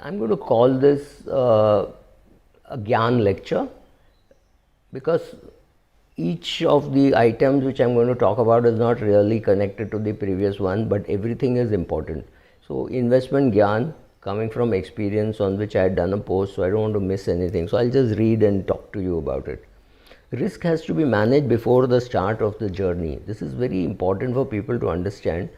I'm going to call this a Gyaan lecture, because each of the items which I'm going to talk about is not really connected to the previous one, but everything is important. So investment Gyaan, coming from experience on which I had done a post, so I don't want to miss anything. So I'll just read and talk to you about it. Risk has to be managed before the start of the journey. This is very important for people to understand.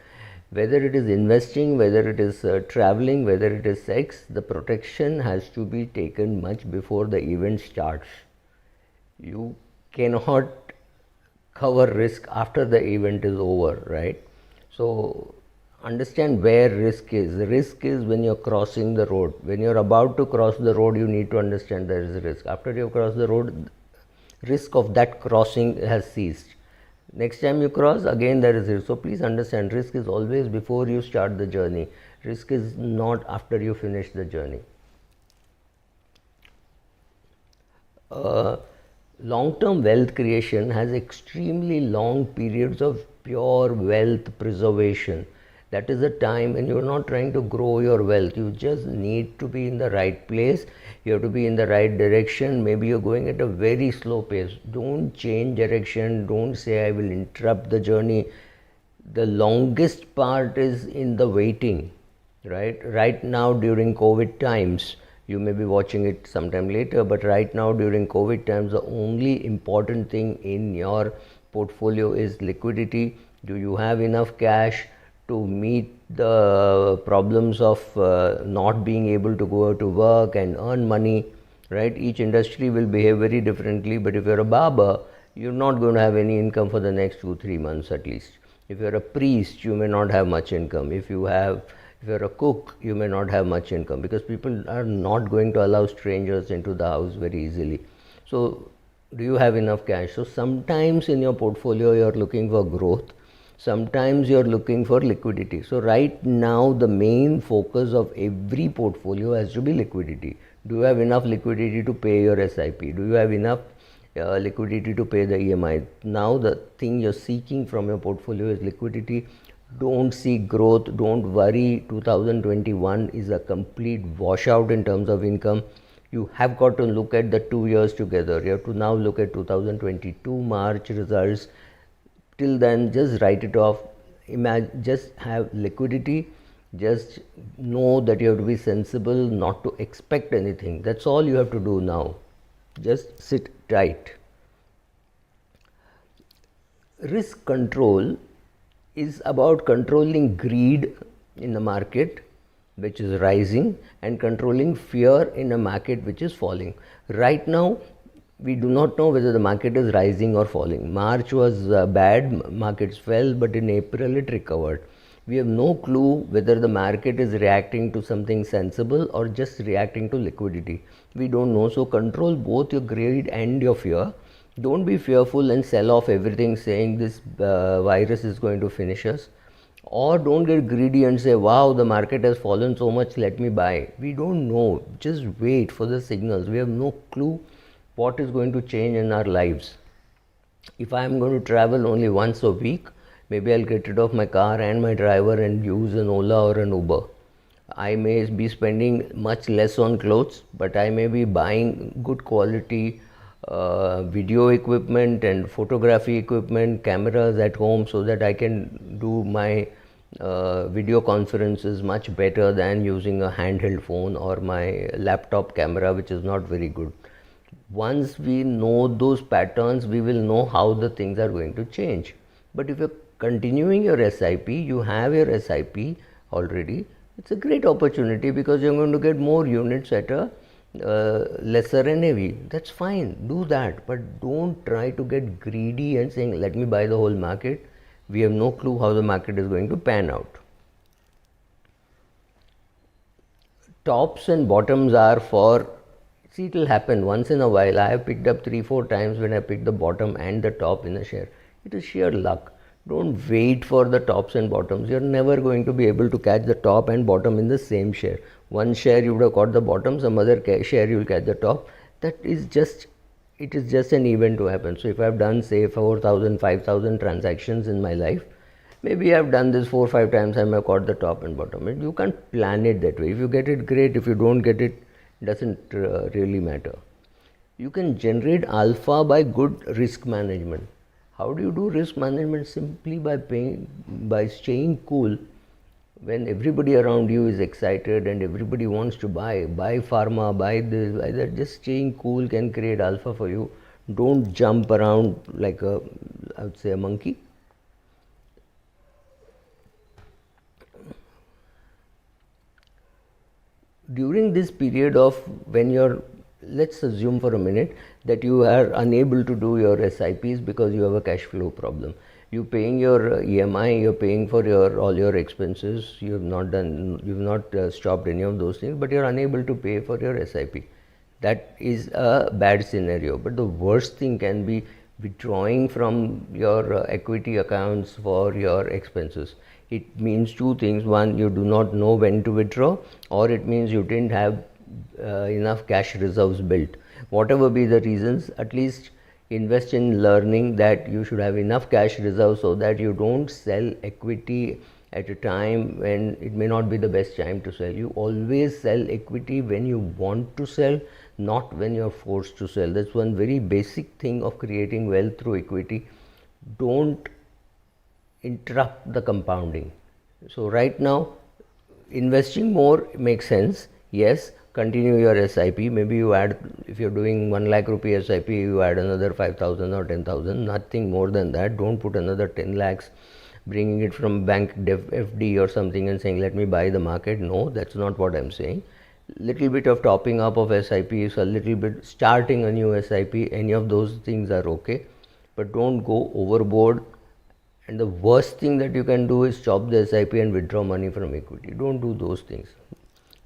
Whether it is investing, whether it is traveling, whether it is sex, the protection has to be taken much before the event starts. You cannot cover risk after the event is over, right? So understand where risk is. Risk is when you're crossing the road. When you're about to cross the road, you need to understand there is a risk. After you've crossed the road, risk of that crossing has ceased. Next time you cross, again there is risk. So please understand, risk is always before you start the journey. Risk is not after you finish the journey. Long-term wealth creation has extremely long periods of pure wealth preservation. That is the time when you're not trying to grow your wealth. You just need to be in the right place. You have to be in the right direction. Maybe you're going at a very slow pace. Don't change direction. Don't say I will interrupt the journey. The longest part is in the waiting, right? Right now during COVID times, you may be watching it sometime later, but right now during COVID times, the only important thing in your portfolio is liquidity. Do you have enough cash to meet the problems of not being able to go to work and earn money, right? Each industry will behave very differently, but if you're a barber, you're not going to have any income for the next 2-3 months at least. If you're a priest, you may not have much income. If you're a cook, you may not have much income, because people are not going to allow strangers into the house very easily. So do you have enough cash? So sometimes in your portfolio you're looking for growth, sometimes you're looking for liquidity. So right now the main focus of every portfolio has to be liquidity. Do you have enough liquidity to pay your SIP? Do you have enough liquidity to pay the EMI? Now the thing you're seeking from your portfolio is liquidity. Don't seek growth. Don't worry. 2021 is a complete washout in terms of income. You have got to look at the 2 years together. You have to now look at 2022 March results. Till then, just write it off. Imagine, just have liquidity. Just know that you have to be sensible, not to expect anything. That's all you have to do now. Just sit tight. Risk control is about controlling greed in the market which is rising and controlling fear in a market which is falling. Right now, we do not know whether the market is rising or falling. March was bad, markets fell, but in April it recovered. We have no clue whether the market is reacting to something sensible or just reacting to liquidity. We don't know. So control both your greed and your fear. Don't be fearful and sell off everything saying this virus is going to finish us. Or don't get greedy and say, wow, the market has fallen so much, let me buy. We don't know. Just wait for the signals. We have no clue what is going to change in our lives. If I am going to travel only once a week, maybe I'll get rid of my car and my driver and use an Ola or an Uber. I may be spending much less on clothes, but I may be buying good quality video equipment and photography equipment, cameras at home, so that I can do my video conferences much better than using a handheld phone or my laptop camera, which is not very good. Once we know those patterns, we will know how the things are going to change. But if you're continuing your SIP, you have your SIP already, it's a great opportunity, because you're going to get more units at a lesser NAV. That's fine, do that, but don't try to get greedy and saying, let me buy the whole market. We have no clue how the market is going to pan out. Tops and bottoms are for, see, it will happen once in a while. I have picked up 3-4 times when I picked the bottom and the top in a share. It is sheer luck. Don't wait for the tops and bottoms. You're never going to be able to catch the top and bottom in the same share. One share you would have caught the bottom, some other share you will catch the top. That is just, it is just an event to happen. So if I have done say 4,000, 5,000 transactions in my life, Maybe I've done this 4 or 5 times, I may have caught the top and bottom. You can't plan it that way. If you get it, great. If you don't get it, doesn't really matter. You can generate alpha by good risk management. How do you do risk management? Simply by staying cool when everybody around you is excited and everybody wants to buy pharma, buy this, buy that. Just staying cool can create alpha for you. Don't jump around like I would say a monkey. During this period of when you're, let's assume for a minute that you are unable to do your SIPs because you have a cash flow problem. You're paying your EMI, you're paying for all your expenses, you've not stopped any of those things, but you're unable to pay for your SIP. That is a bad scenario. But the worst thing can be withdrawing from your equity accounts for your expenses. It means two things. One, you do not know when to withdraw, or it means you didn't have enough cash reserves built. Whatever be the reasons, at least invest in learning that you should have enough cash reserves so that you don't sell equity at a time when it may not be the best time to sell. You always sell equity when you want to sell, not when you're forced to sell. That's one very basic thing of creating wealth through equity. Don't interrupt the compounding. So right now, investing more makes sense. Yes, continue your SIP. Maybe you add, if you're doing 1 lakh rupee SIP, you add another 5,000 or 10,000, nothing more than that. Don't put another 10 lakhs, bringing it from bank FD or something and saying, let me buy the market. No, that's not what I'm saying. Little bit of topping up of SIPs, a little bit starting a new SIP, any of those things are okay. But don't go overboard. And the worst thing that you can do is stop the SIP and withdraw money from equity. Don't do those things.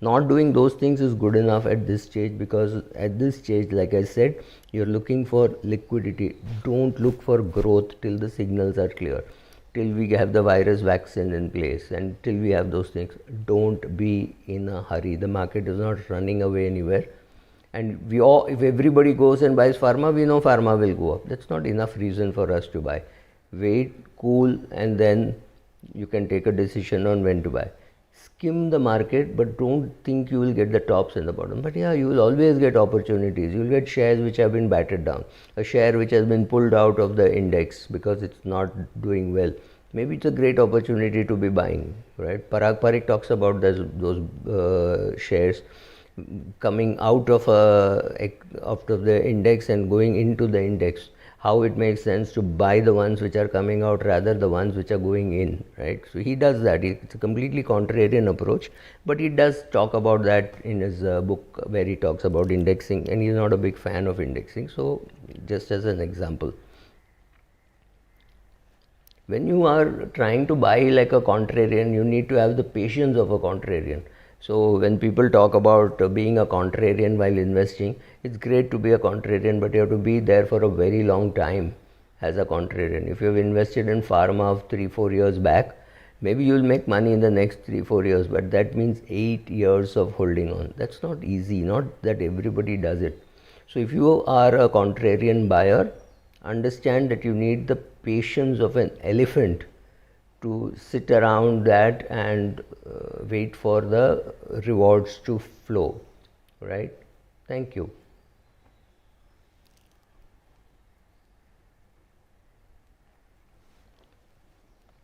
Not doing those things is good enough at this stage, because at this stage, like I said, you're looking for liquidity. Don't look for growth till the signals are clear, till we have the virus vaccine in place, and till we have those things. Don't be in a hurry. The market is not running away anywhere. And if everybody goes and buys pharma, we know pharma will go up. That's not enough reason for us to buy. Wait, cool, and then you can take a decision on when to buy. Skim the market, but don't think you will get the tops and the bottom. But yeah, you will always get opportunities. You will get shares which have been battered down, a share which has been pulled out of the index because it's not doing well. Maybe it's a great opportunity to be buying, right? Parag Parikh talks about those shares coming out of the index and going into the index. How it makes sense to buy the ones which are coming out rather the ones which are going in, right? So he does that. It's a completely contrarian approach, but he does talk about that in his book where he talks about indexing, and he's not a big fan of indexing. So just as an example, when you are trying to buy like a contrarian, you need to have the patience of a contrarian. So when people talk about being a contrarian while investing, it's great to be a contrarian, but you have to be there for a very long time as a contrarian. If you have invested in pharma 3-4 years back, maybe you'll make money in the next 3-4 years, but that means 8 years of holding on. That's not easy, not that everybody does it. So if you are a contrarian buyer, understand that you need the patience of an elephant to sit around that and wait for the rewards to flow, right? Thank you.